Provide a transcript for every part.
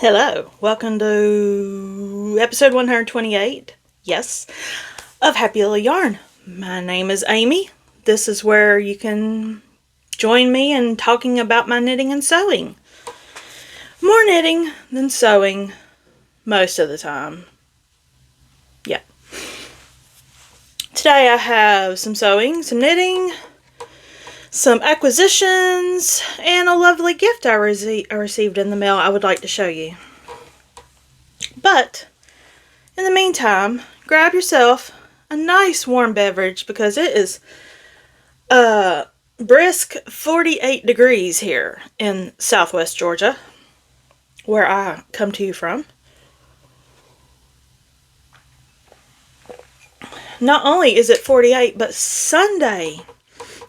Hello, welcome to episode 128, yes, of Happy Little Yarn. My name is Amy. This is where you can join me in talking about my knitting and sewing. More knitting than sewing most of the time. Yeah. Today I have some sewing, some knitting, some acquisitions, and a lovely gift I received in the mail I would like to show you. But, in the meantime, grab yourself a nice warm beverage because it is brisk 48 degrees here in southwest Georgia, where I come to you from. Not only is it 48, but Sunday.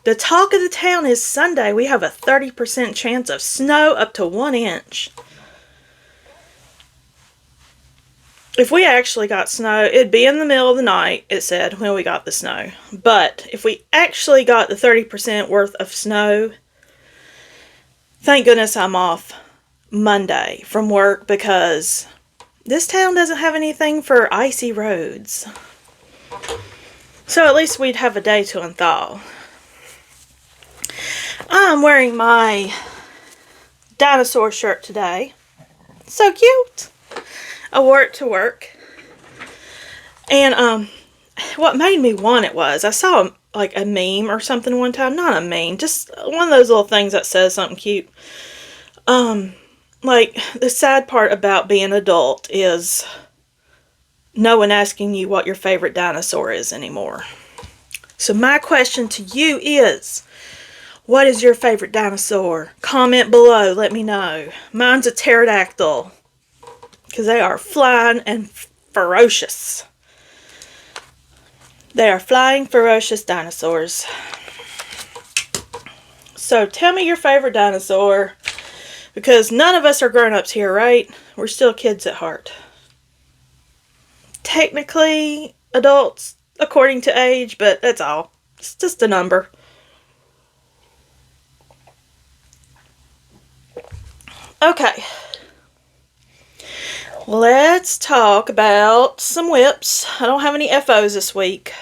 The talk of the town is Sunday. We have a 30% chance of snow up to 1 inch. If we actually got snow, it'd be in the middle of the night, it said, when we got the snow. But if we actually got the 30% worth of snow, thank goodness I'm off Monday from work because this town doesn't have anything for icy roads. So at least we'd have a day to unthaw. I'm wearing my dinosaur shirt today. So cute. I wore it to work. And what made me want it was I saw like a meme or something one time. Not a meme, just one of those little things that says something cute. Like the sad part about being an adult is no one asking you what your favorite dinosaur is anymore. So my question to you is, what is your favorite dinosaur? Comment below, let me know. Mine's a pterodactyl, because they are flying and ferocious. They are flying, ferocious dinosaurs. So tell me your favorite dinosaur, because none of us are grown-ups here, right? We're still kids at heart. Technically adults, according to age, but that's all. It's just a number. Okay, let's talk about some whips. I don't have any FOs this week.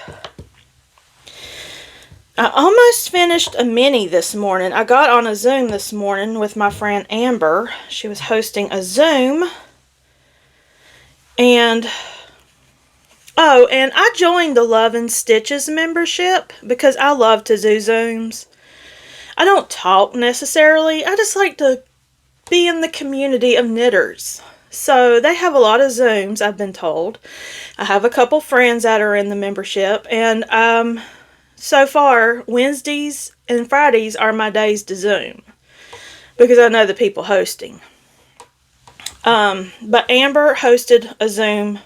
I almost finished a mini this morning. I got on a Zoom this morning with my friend Amber. She was hosting a Zoom. And I joined the Love and Stitches membership because I love to do Zooms. I don't talk necessarily. I just like to be in the community of knitters. So they have a lot of Zooms, I've been told. I have a couple friends that are in the membership, and so far Wednesdays and Fridays are my days to Zoom because I know the people hosting. But Amber hosted a Zoom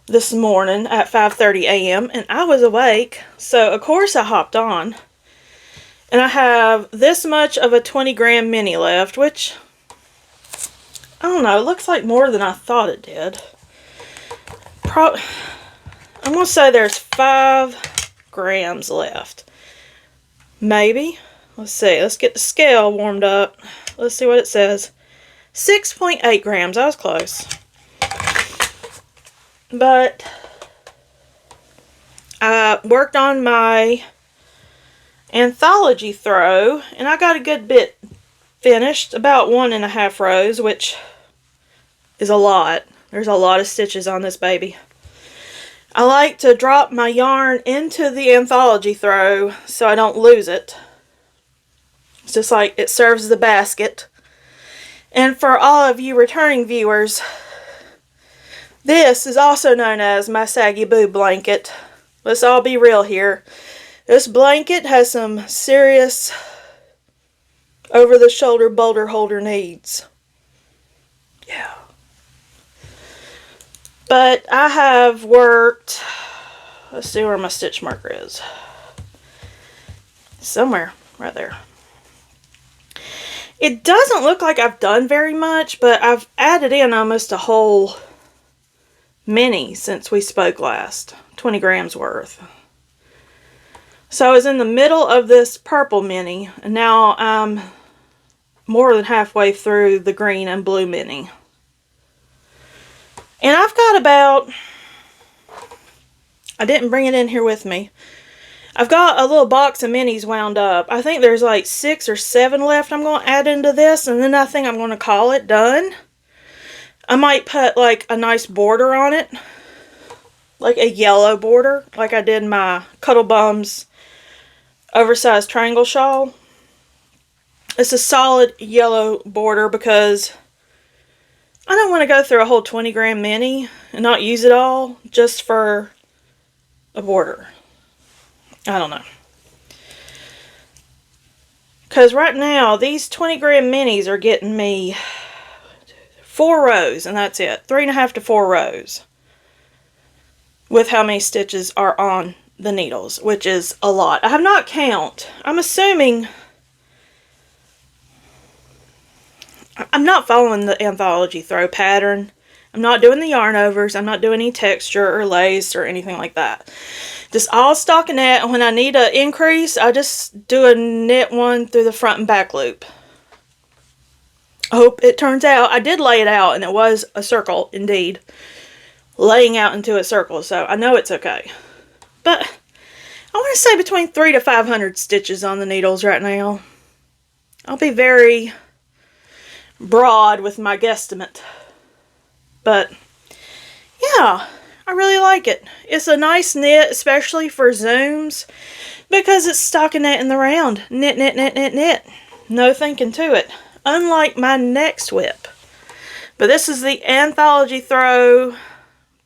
this morning at 5:30 a.m. and I was awake, so of course I hopped on. And I have this much of a 20-gram mini left, which, I don't know, it looks like more than I thought it did. I'm going to say there's 5 grams left. Maybe. Let's see. Let's get the scale warmed up. Let's see what it says. 6.8 grams. I was close. But I worked on my Anthology throw, and I got a good bit finished, about 1.5 rows, which is a lot. There's a lot of stitches on this baby. I like to drop my yarn into the Anthology throw so I don't lose it. It's just like it serves as a basket. And for all of you returning viewers, this is also known as my saggy boob blanket. Let's all be real here. This blanket has some serious over-the-shoulder boulder holder needs. Yeah. But I have worked, let's see where my stitch marker is. Somewhere right there. It doesn't look like I've done very much, but I've added in almost a whole mini since we spoke last. 20 grams worth. So I was in the middle of this purple mini, and now I'm more than halfway through the green and blue mini. And I've got about, I didn't bring it in here with me. I've got a little box of minis wound up. I think there's like 6 or 7 left I'm going to add into this, and then I think I'm going to call it done. I might put like a nice border on it, like a yellow border, like I did my Cuddle Bums oversized triangle shawl. It's a solid yellow border because I don't want to go through a whole 20 gram mini and not use it all just for a border. I don't know. Because right now, these 20 gram minis are getting me 4 rows, and that's it. 3.5 to 4 rows. With how many stitches are on the needles, which is a lot. I have not counted. I'm assuming, I'm not following the Anthology throw pattern. I'm not doing the yarn overs. I'm not doing any texture or lace or anything like that. Just all stockinette, and when I need an increase, I just do a knit one through the front and back loop. I hope it turns out. I did lay it out, and it was a circle, indeed. Laying out into a circle, so I know it's okay. But I want to say between 300 to 500 stitches on the needles right now. I'll be very broad with my guesstimate. But yeah, I really like it. It's a nice knit, especially for zooms, because it's stockinette in the round. Knit, knit, knit, knit, knit. No thinking to it. Unlike my next whip. But this is the Anthology Throw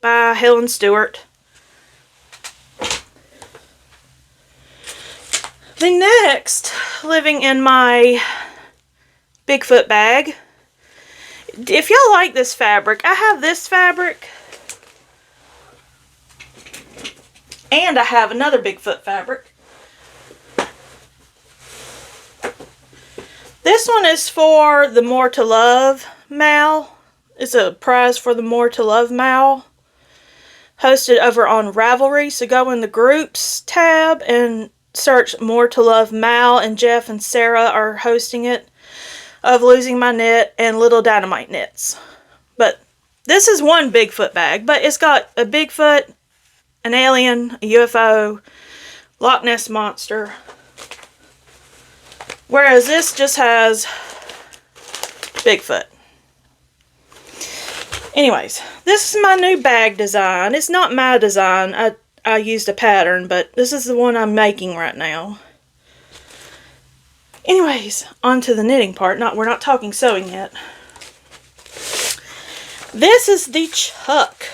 by Helen Stewart. The next, living in my Bigfoot bag. If y'all like this fabric, I have this fabric. And I have another Bigfoot fabric. This one is for the More to Love Mal. It's a prize for the More to Love Mal. Hosted over on Ravelry. So go in the groups tab and search More to Love Mal, and Geoff and Sara are hosting it, of Losing My Knit and Little Dynamite Knits. But this is one Bigfoot bag, but it's got a Bigfoot, an alien, a UFO, Loch Ness Monster. Whereas this just has Bigfoot. Anyways, this is my new bag design. It's not my design. I used a pattern, but this is the one I'm making right now. Anyways, on to the knitting part. We're not talking sewing yet. This is the Chuck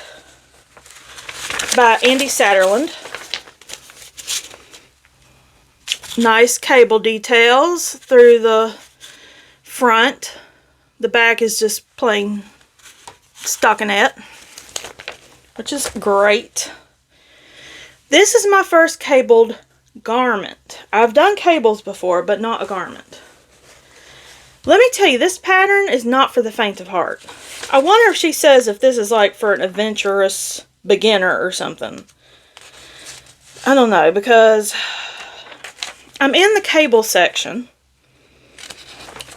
by Andi Satterlund. Nice cable details through the front. The back is just plain stockinette, which is great. This is my first cabled garment. I've done cables before, but not a garment. Let me tell you, this pattern is not for the faint of heart. I wonder if she says if this is like for an adventurous beginner or something. I don't know, because I'm in the cable section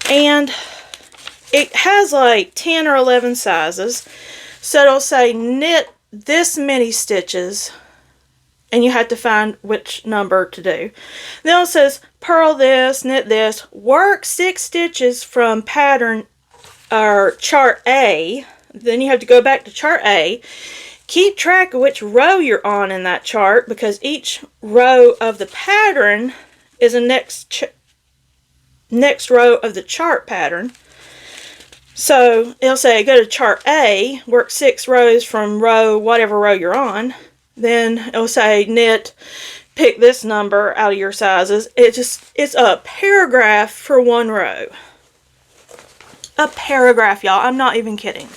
and it has like 10 or 11 sizes. So it'll say knit this many stitches, and you have to find which number to do. Then it says purl this, knit this, work 6 stitches from pattern or chart A. Then you have to go back to chart A. Keep track of which row you're on in that chart, because each row of the pattern is a next row of the chart pattern. So it'll say go to chart A, work 6 rows from row, whatever row you're on. Then it'll say knit, pick this number out of your sizes. It's a paragraph for one row. A paragraph, y'all. I'm not even kidding.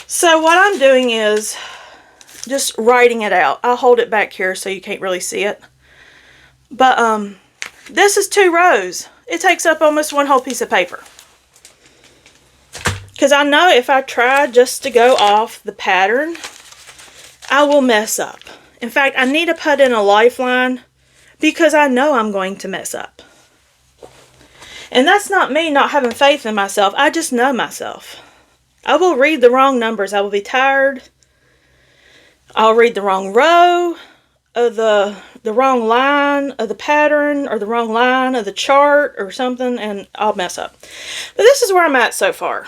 So what I'm doing is just writing it out. I'll hold it back here so you can't really see it. But this is 2 rows. It takes up almost one whole piece of paper. Because I know if I try just to go off the pattern, I will mess up. In fact, I need to put in a lifeline because I know I'm going to mess up. And that's not me not having faith in myself. I just know myself. I will read the wrong numbers. I will be tired. I'll read the wrong row of the wrong line of the pattern, or the wrong line of the chart or something, and I'll mess up. But this is where I'm at so far.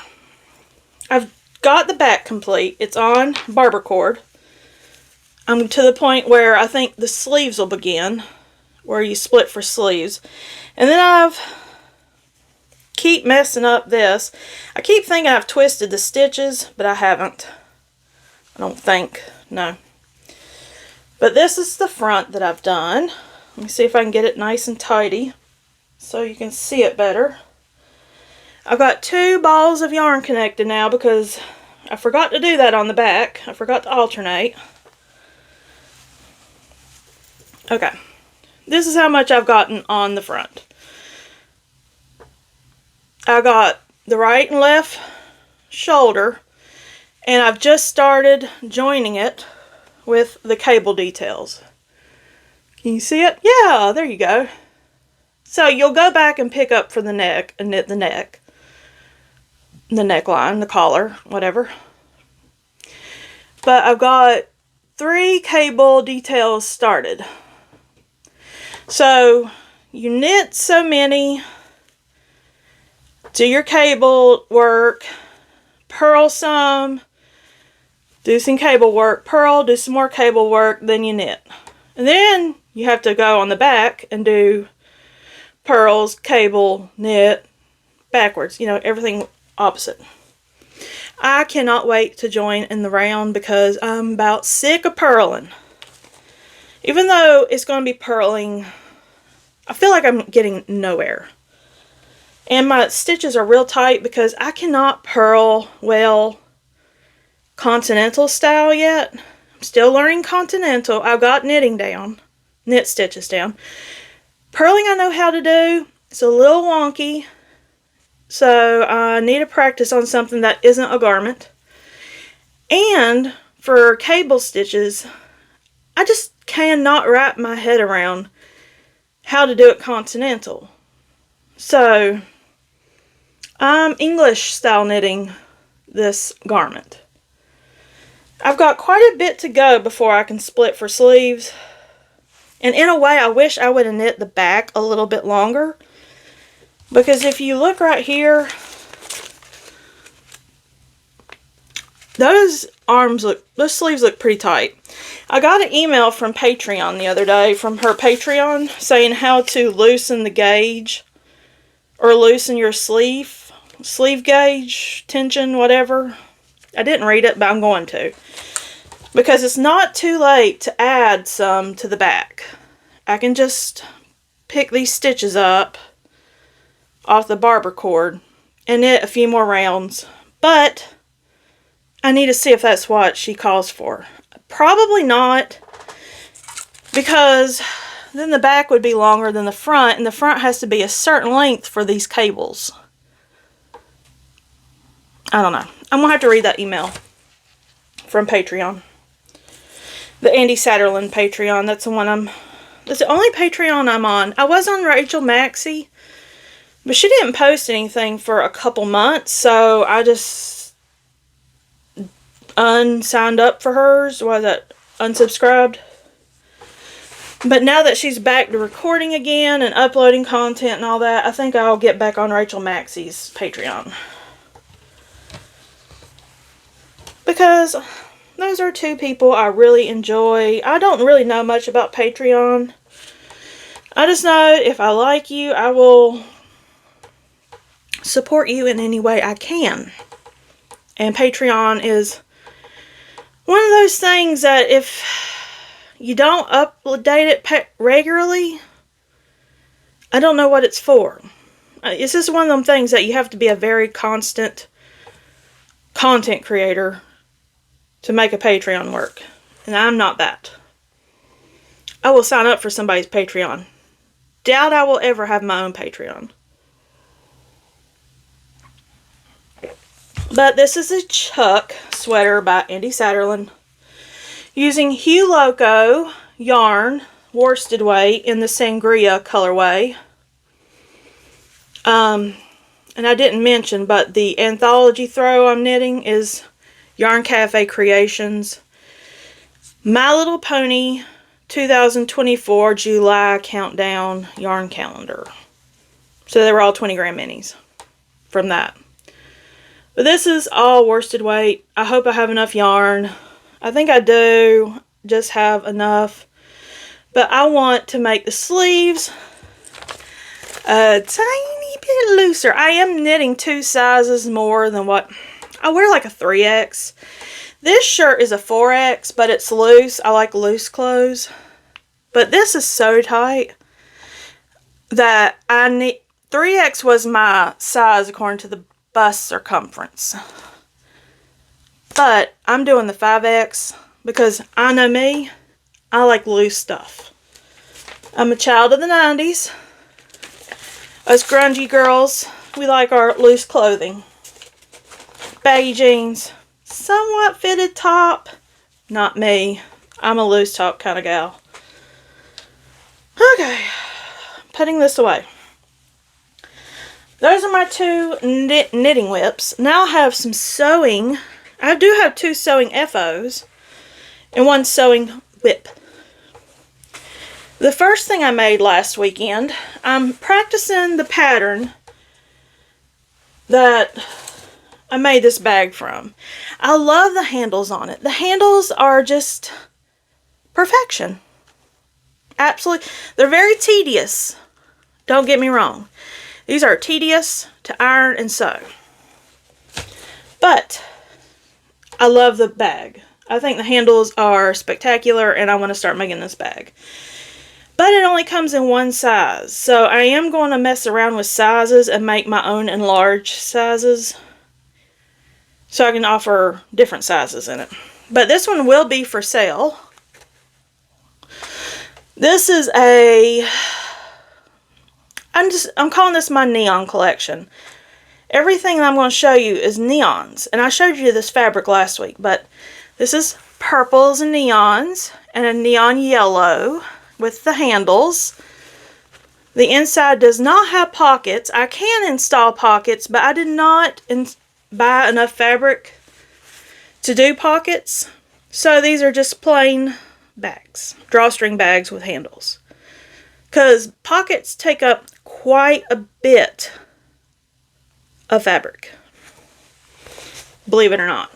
I've got the back complete. It's on barber cord. I'm to the point where I think the sleeves will begin, where you split for sleeves. And then I've keep messing up this. I keep thinking I've twisted the stitches, but I haven't. I don't think. No. But this is the front that I've done. Let me see if I can get it nice and tidy so you can see it better. I've got 2 balls of yarn connected now because I forgot to do that on the back. I forgot to alternate. Okay. This is how much I've gotten on the front. I got the right and left shoulder, and I've just started joining it with the cable details. Can you see it? Yeah, there you go. So you'll go back and pick up for the neck and knit the neck, the neckline, the collar, whatever. But I've got 3 cable details started. So you knit so many, do your cable work, purl some, do some cable work, purl, do some more cable work, then you knit. And then you have to go on the back and do purls, cable, knit, backwards, you know, everything opposite. I cannot wait to join in the round because I'm about sick of purling. Even though it's going to be purling, I feel like I'm getting nowhere. And my stitches are real tight because I cannot purl well continental style yet. I'm still learning continental. I've got knitting down, knit stitches down. Purling I know how to do. It's a little wonky. So I need to practice on something that isn't a garment. And for cable stitches, I just cannot wrap my head around how to do it continental. So I'm English style knitting this garment. I've got quite a bit to go before I can split for sleeves. And in a way, I wish I would have knit the back a little bit longer. Because if you look right here, those sleeves look pretty tight. I got an email from Patreon the other day, from her Patreon, saying how to loosen the gauge, or loosen your sleeve gauge, tension, whatever. I didn't read it, but I'm going to. Because it's not too late to add some to the back. I can just pick these stitches up off the barber cord and knit a few more rounds. But I need to see if that's what she calls for. Probably not, because then the back would be longer than the front, and the front has to be a certain length for these cables. I don't know. I'm going to have to read that email from Patreon. The Andi Satterlund Patreon. That's the only Patreon I'm on. I was on Rachel Maxey, but she didn't post anything for a couple months, so I just unsigned up for hers. Was that unsubscribed? But now that she's back to recording again and uploading content and all that, I think I'll get back on Rachel Maxey's Patreon. Because those are 2 people I really enjoy. I don't really know much about Patreon. I just know if I like you, I will support you in any way I can. And Patreon is one of those things that if you don't update it regularly, I don't know what it's for. It's just one of them things that you have to be a very constant content creator to make a Patreon work. And I'm not that. I will sign up for somebody's Patreon. Doubt I will ever have my own Patreon. But this is a Chuck sweater by Andi Satterlund. Using Hue Loco yarn, worsted weight, in the Sangria colorway. And and I didn't mention, but the Anthology throw I'm knitting is Yarn Cafe Creations My Little Pony 2024 July Countdown Yarn Calendar. So they were all 20 gram minis from that. But this is all worsted weight. I hope I have enough yarn. I think I do just have enough. But I want to make the sleeves a tiny bit looser. I am knitting 2 sizes more than what I wear, like a 3X. This shirt is a 4X, but it's loose. I like loose clothes. But this is so tight that I need 3X was my size according to the bust circumference. But I'm doing the 5X because I know me, I like loose stuff. I'm a child of the 90s. Us grungy girls, we like our loose clothing. Baggy jeans, somewhat fitted top. Not me. I'm a loose top kind of gal. Okay, putting this away. Those are my 2 knitting whips. Now I have some sewing. I do have 2 sewing FOs and 1 sewing whip. The first thing I made last weekend, I'm practicing the pattern that I made this bag from. I love the handles on it. The handles are just perfection. Absolutely. They're very tedious. Don't get me wrong. These are tedious to iron and sew. But I love the bag. I think the handles are spectacular and I want to start making this bag. But it only comes in 1 size. So I am going to mess around with sizes and make my own enlarged sizes. So I can offer different sizes in it. But this one will be for sale. This is a... I'm calling this my neon collection. Everything that I'm going to show you is neons. And I showed you this fabric last week. But this is purples and neons. And a neon yellow with the handles. The inside does not have pockets. I can install pockets, but I did not buy enough fabric to do pockets. So these are just plain bags. Drawstring bags with handles. Because pockets take up quite a bit of fabric. Believe it or not.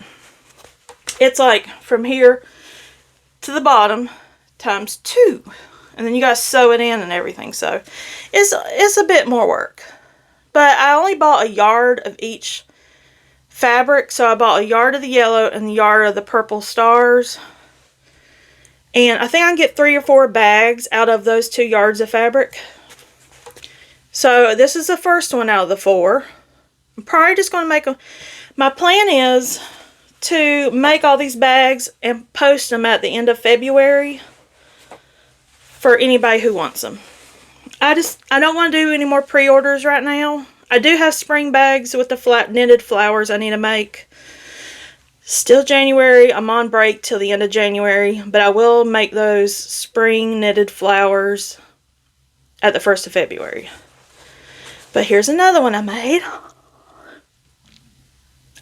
It's like from here to the bottom times 2. And then you guys sew it in and everything. So it's a bit more work. But I only bought a yard of each fabric. So I bought a yard of the yellow and a yard of the purple stars. And I think I can get 3 or 4 bags out of those 2 yards of fabric. So this is the first one out of the 4. I'm probably just going to make them. My plan is to make all these bags and post them at the end of February for anybody who wants them. I don't want to do any more pre-orders right now. I do have spring bags with the flat knitted flowers I need to make. Still January. I'm on break till the end of January, but I will make those spring knitted flowers at the 1st of February. But here's another one I made.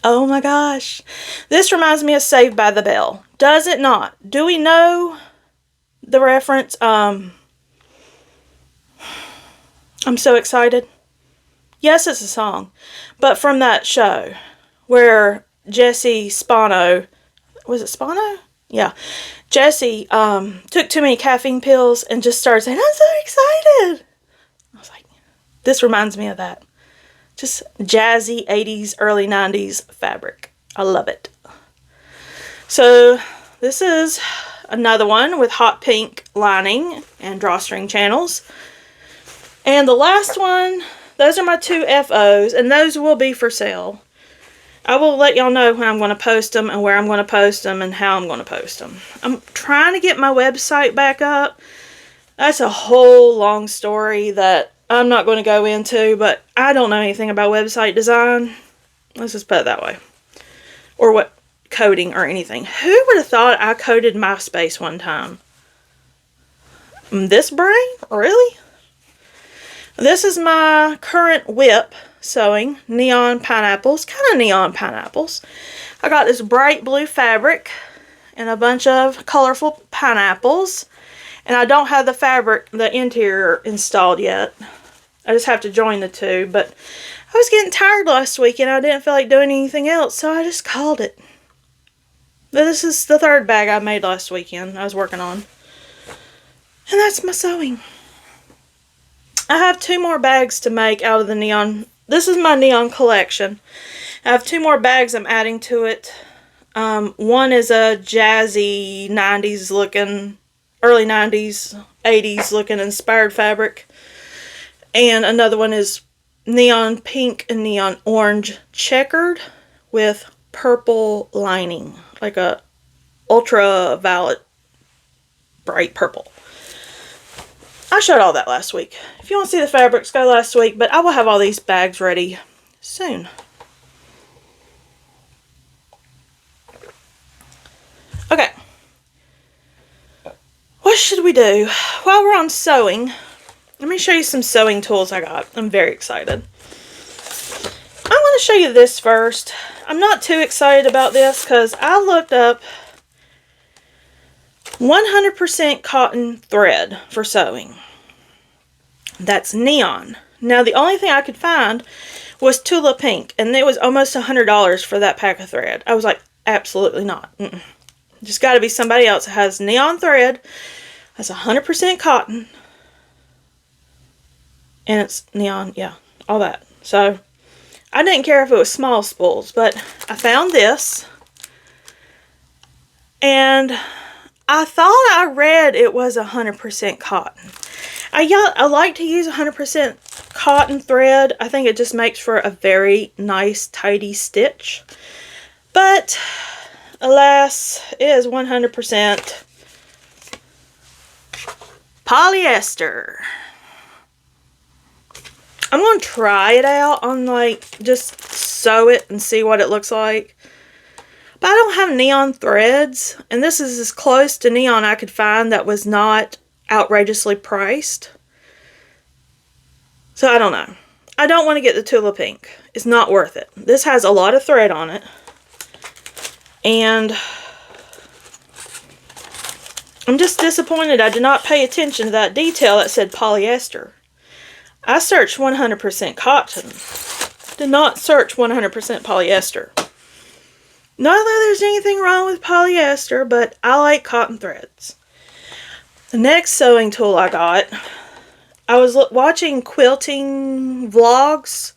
Oh my gosh. This reminds me of Saved by the Bell. Does it not? Do we know the reference? I'm so excited. Yes, it's a song. But from that show where Jesse Spano, was it Spano? Yeah. Jesse took too many caffeine pills and just started saying, I'm so excited. I was like, this reminds me of that. Just jazzy 80s, early 90s fabric. I love it. So this is another one with hot pink lining and drawstring channels. And the last one, those are my 2 FOs, and those will be for sale. I will let y'all know when I'm going to post them and where I'm going to post them and how I'm going to post them. I'm trying to get my website back up. That's a whole long story that I'm not going to go into, but I don't know anything about website design. Let's just put it that way. Or what coding or anything. Who would have thought I coded MySpace one time? This brain? Really? This is my current whip. sewing neon pineapples, kind of neon pineapples. I got this bright blue fabric and a bunch of colorful pineapples. And I don't have the fabric, the interior installed yet. I just have to join the two. But I was getting tired last week and I didn't feel like doing anything else, so I just called it. This is the third bag I made last weekend I was working on. And that's my sewing. I have 2 more bags to make out of the neon. This is my neon collection. I have 2 more bags I'm adding to it. One is a jazzy 90s looking, early 90s, 80s looking inspired fabric. And another one is neon pink and neon orange checkered with purple lining. Like a ultraviolet bright purple. I showed all that last week. If you want to see the fabrics, go last week. But I will have all these bags ready soon. Okay. What should we do? While we're on sewing, let me show you some sewing tools I got. I'm very excited. I want to show you this first. I'm not too excited about this because I looked up 100% cotton thread for sewing. That's neon. Now the only thing I could find was Tula Pink, and it was almost $100 for that pack of thread. I was like, absolutely not. Just got to be somebody else that has neon thread, that's 100% cotton, and it's neon, yeah, all that. So I didn't care if it was small spools, but I found this, and I thought I read it was 100% cotton. I like to use 100% cotton thread. I think it just makes for a very nice, tidy stitch. But, alas, it is 100% polyester. I'm going to try it out on, like, just sew it and see what it looks like. But I don't have neon threads, and this is as close to neon I could find that was not outrageously priced. So I don't know. I don't want to get the Tula Pink. It's not worth it. This has a lot of thread on it. And I'm just disappointed I did not pay attention to that detail that said polyester. I searched 100% cotton. Did not search 100% polyester. Not that there's anything wrong with polyester, but I like cotton threads. The next sewing tool I got, I was watching quilting vlogs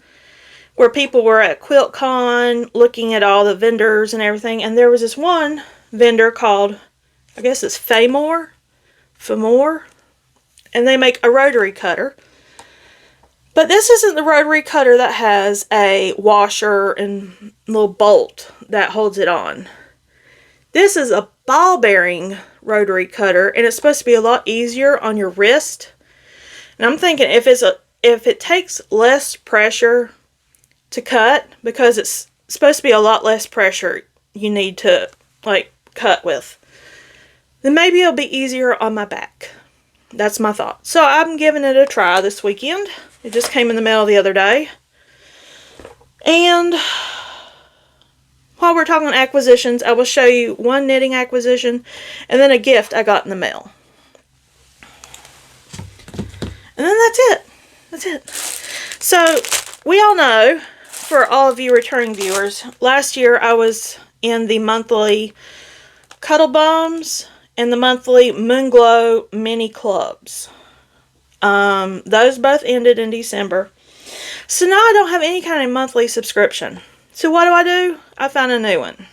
where people were at QuiltCon looking at all the vendors and everything, and there was this one vendor called, I guess it's Famore, and they make a rotary cutter. But this isn't the rotary cutter that has a washer and little bolt that holds it on. This is a ball bearing rotary cutter, and it's supposed to be a lot easier on your wrist. And I'm thinking if it takes less pressure to cut, because it's supposed to be a lot less pressure you need to like cut with, then maybe it'll be easier on my back. That's my thought. So I'm giving it a try this weekend. It just came in the mail the other day. And while we're talking acquisitions, I will show you one knitting acquisition and then a gift I got in the mail. And then that's it. That's it. So we all know, for all of you returning viewers, last year I was in the monthly Cuddle Bums and the monthly Moonglow mini clubs. Those both ended in December. So now I don't have any kind of monthly subscription. So what do? I found a new one.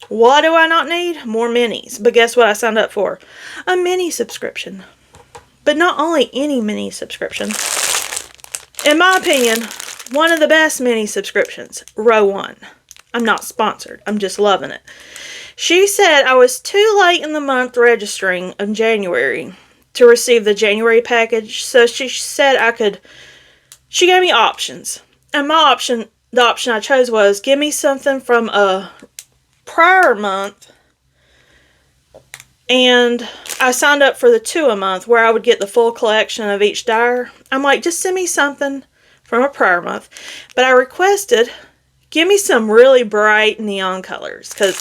What do I not need? More minis. But guess what I signed up for? A mini subscription. But not only any mini subscription. In my opinion, one of the best mini subscriptions. Row 1. I'm not sponsored. I'm just loving it. She said I was too late in the month registering in January to receive the January package. So she said I could, she gave me options. And my option, the option I chose was give me something from a prior month. And I signed up for the 2 a month where I would get the full collection of each dyer. I'm like, just send me something from a prior month. But I requested, give me some really bright neon colors, because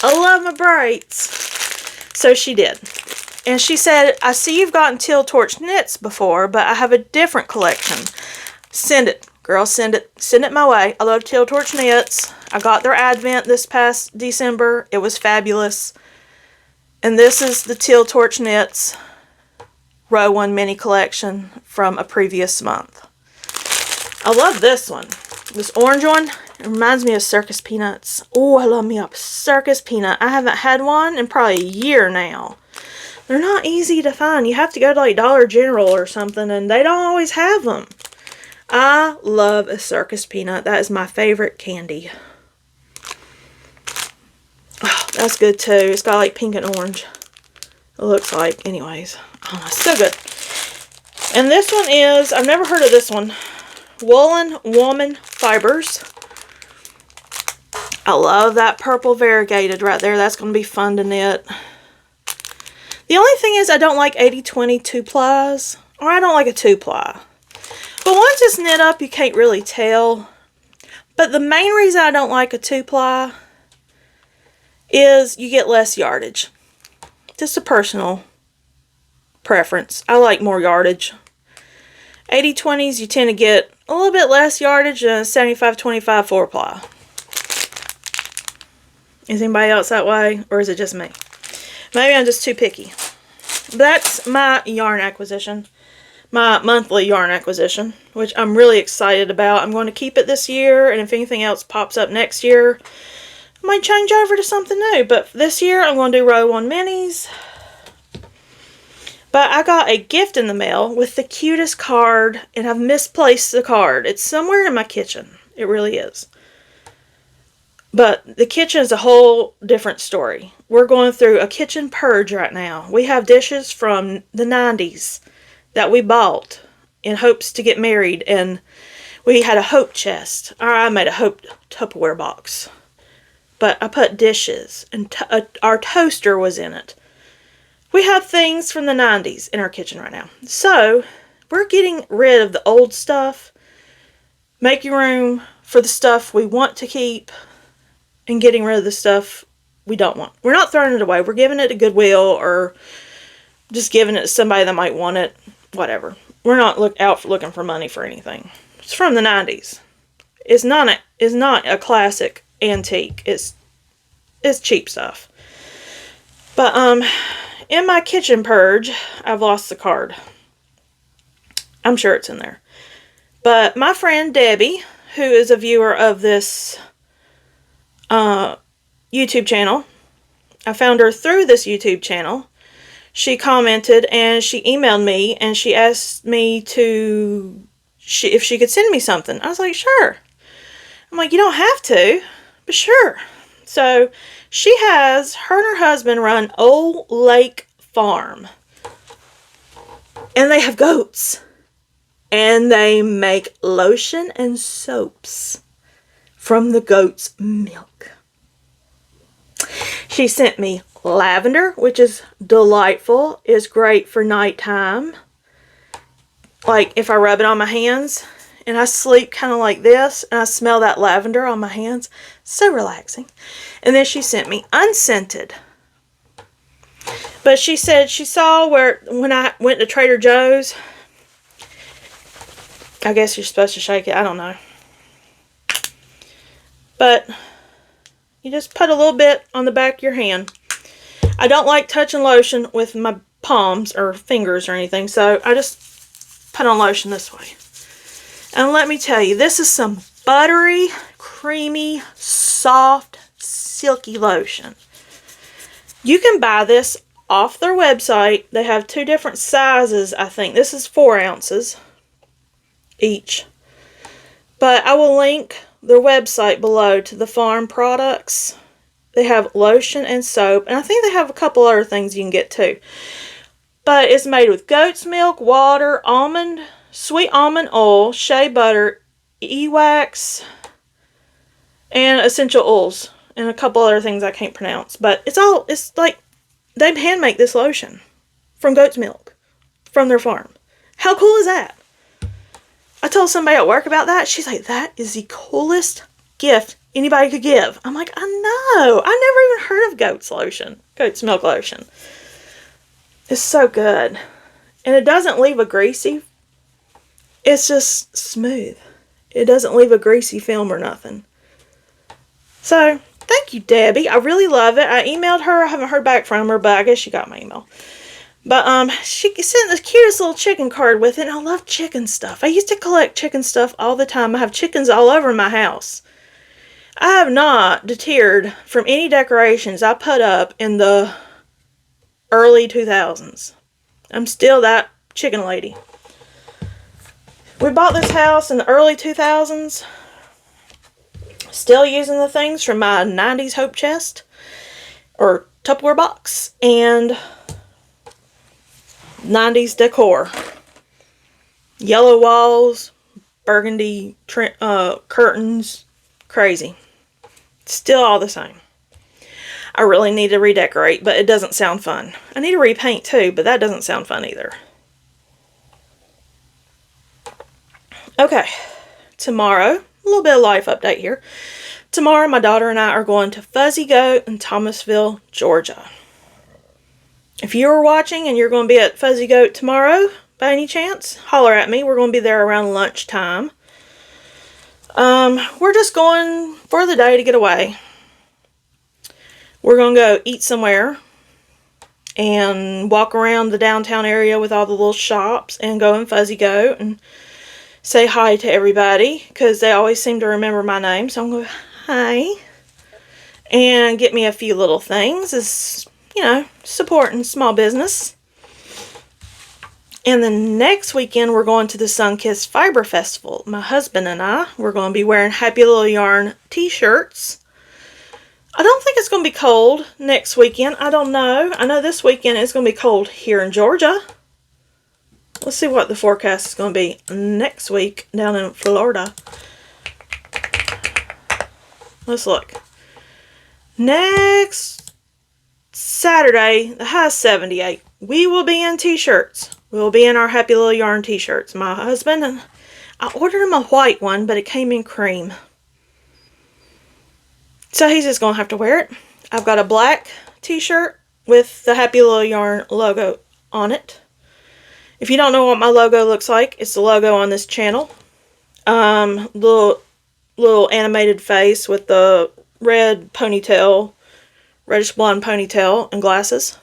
I love my brights. So she did. And she said, I see you've gotten Teal Torch knits before, but I have a different collection. Send it. Girl, send it. Send it my way. I love Teal Torch knits. I got their advent this past December. It was fabulous. And this is the Teal Torch knits row 1 mini collection from a previous month. I love this one. This orange one, it reminds me of Circus Peanuts. Oh, I love me a Circus Peanut. I haven't had one in probably a year now. They're not easy to find. You have to go to like Dollar General or something, and they don't always have them. I love a Circus Peanut. That is my favorite candy. Oh, that's good too. It's got like pink and orange. It looks like. Anyways. Oh, it's so good. And this one is, I've never heard of this one. Woolen Woman Fibers. I love that purple variegated right there. That's going to be fun to knit. The only thing is I don't like 80-20 2-plies, or I don't like a 2-ply. But once it's knit up, you can't really tell. But the main reason I don't like a 2-ply is you get less yardage. Just a personal preference. I like more yardage. 80-20s, you tend to get a little bit less yardage than 75-25 4-ply. Is anybody else that way, or is it just me? Maybe I'm just too picky. That's my yarn acquisition. My monthly yarn acquisition, which I'm really excited about. I'm going to keep it this year, and if anything else pops up next year, I might change over to something new. But this year, I'm going to do row 1 minis. But I got a gift in the mail with the cutest card, and I've misplaced the card. It's somewhere in my kitchen. It really is. But the kitchen is a whole different story. We're going through a kitchen purge right now. We have dishes from the 90s that we bought in hopes to get married, and we had a hope chest. Or I made a hope Tupperware box. But I put dishes, and our toaster was in it. We have things from the 90s in our kitchen right now. So, we're getting rid of the old stuff, making room for the stuff we want to keep, and getting rid of the stuff we don't want. We're not throwing it away. We're giving it to Goodwill, or just giving it to somebody that might want it. Whatever. We're not looking for money for anything. It's from the 90s. It's not a classic antique. It's cheap stuff. But in my kitchen purge, I've lost the card. I'm sure it's in there. But my friend Debbie, who is a viewer of this YouTube channel, I found her through this YouTube channel. She commented and she emailed me and she asked me if she could send me something. I was like, sure. I'm like, you don't have to, but sure. So she has, her and her husband run Old Lake Farm. And they have goats. And they make lotion and soaps from the goat's milk. She sent me lavender, which is delightful. Is great for nighttime. Like if I rub it on my hands and I sleep kind of like this and I smell that lavender on my hands. So relaxing. And then she sent me unscented. But she said she saw when I went to Trader Joe's. I guess you're supposed to shake it. I don't know. But you just put a little bit on the back of your hand. I don't like touching lotion with my palms or fingers or anything. So I just put on lotion this way. And let me tell you, this is some buttery, creamy, soft, silky lotion. You can buy this off their website. They have 2 different sizes, I think. This is 4 ounces each. But I will link their website below to the farm products. They have lotion and soap. And I think they have a couple other things you can get too. But it's made with goat's milk, water, sweet almond oil, shea butter, e-wax, and essential oils. And a couple other things I can't pronounce. But it's like they hand make this lotion from goat's milk from their farm. How cool is that? I told somebody at work about that. She's like, that is the coolest gift anybody could give. I'm like, I know. I never even heard of goat's milk lotion. It's so good. And it doesn't leave a greasy. It's just smooth. It doesn't leave a greasy film or nothing. So, thank you, Debbie. I really love it. I emailed her. I haven't heard back from her, but I guess she got my email. But she sent the cutest little chicken card with it, and I love chicken stuff. I used to collect chicken stuff all the time. I have chickens all over my house. I have not deterred from any decorations I put up in the early 2000s. I'm still that chicken lady. We bought this house in the early 2000s. Still using the things from my 90s Hope chest or Tupperware box and 90s decor. Yellow walls, burgundy curtains, crazy. Still all the same. I really need to redecorate, but it doesn't sound fun. I need to repaint too, but that doesn't sound fun either. Okay, tomorrow, a little bit of life update here. Tomorrow, my daughter and I are going to Fuzzy Goat in Thomasville, Georgia. If you are watching and you're going to be at Fuzzy Goat tomorrow, by any chance, holler at me. We're going to be there around lunchtime. We're just going for the day to get away. We're going to go eat somewhere and walk around the downtown area with all the little shops and go in Fuzzy Goat and say hi to everybody because they always seem to remember my name. So I'm going to go, hi. And get me a few little things as, you know, supporting small business. And the next weekend, we're going to the Sunkissed Fiber Festival. My husband and I, we're going to be wearing Happy Little Yarn t-shirts. I don't think it's going to be cold next weekend. I don't know. I know this weekend it's going to be cold here in Georgia. Let's see what the forecast is going to be next week down in Florida. Let's look. Next Saturday, the high is 78. We will be in t-shirts. We'll be in our Happy Little Yarn t-shirts. My husband, and I ordered him a white one, but it came in cream. So he's just going to have to wear it. I've got a black t-shirt with the Happy Little Yarn logo on it. If you don't know what my logo looks like, it's the logo on this channel. Little animated face with the red ponytail, reddish blonde ponytail and glasses.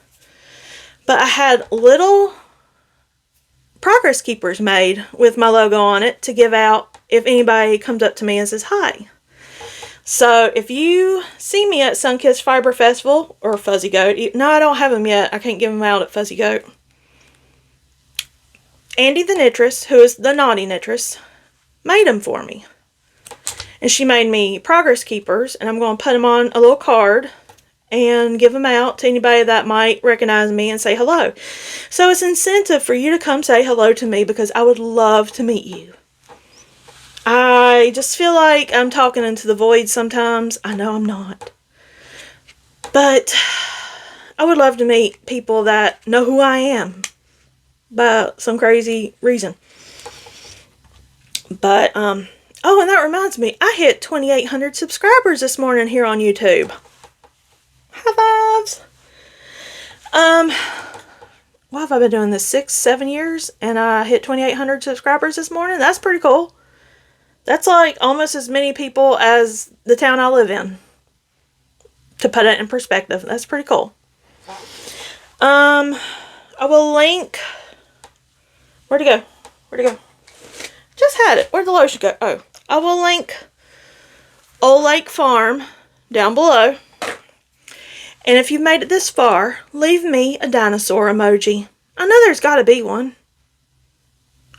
But I had little progress keepers made with my logo on it to give out if anybody comes up to me and says hi. So if you see me at Sunkissed Fiber Festival or Fuzzy Goat, no, I don't have them yet. I can't give them out at Fuzzy Goat. Andi the Knitress, who is the naughty Knitress, made them for me. And she made me progress keepers, and I'm going to put them on a little card and give them out to anybody that might recognize me and say hello. So it's an incentive for you to come say hello to me because I would love to meet you. I just feel like I'm talking into the void sometimes. I know I'm not. But I would love to meet people that know who I am by some crazy reason. But, oh, and that reminds me, I hit 2,800 subscribers this morning here on YouTube. High fives. What have I been doing this 6-7 years? And I hit 2,800 subscribers this morning. That's pretty cool. That's like almost as many people as the town I live in. To put it in perspective. That's pretty cool. I will link. Where'd it go? Where'd it go? Just had it. Where'd the lotion go? Oh. I will link Old Lake Farm down below. And if you've made it this far, leave me a dinosaur emoji. I know there's got to be one.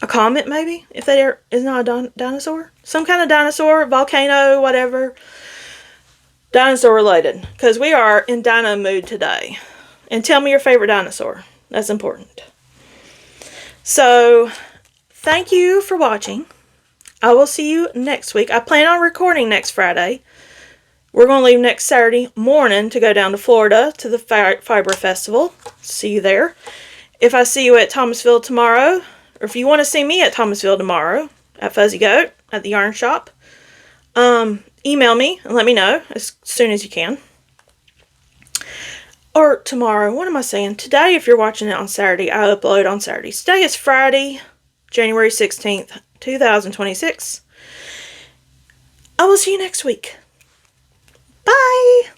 A comment, maybe? If there is not a dinosaur? Some kind of dinosaur, volcano, whatever. Dinosaur related. Because we are in dino mood today. And tell me your favorite dinosaur. That's important. So, thank you for watching. I will see you next week. I plan on recording next Friday. We're going to leave next Saturday morning to go down to Florida to the Fiber Festival. See you there. If I see you at Thomasville tomorrow, or if you want to see me at Thomasville tomorrow, at Fuzzy Goat at the yarn shop. Email me and let me know as soon as you can. Or tomorrow. What am I saying? Today, if you're watching it on Saturday, I upload on Saturdays. Today is Friday, January 16th, 2026. I will see you next week. Bye!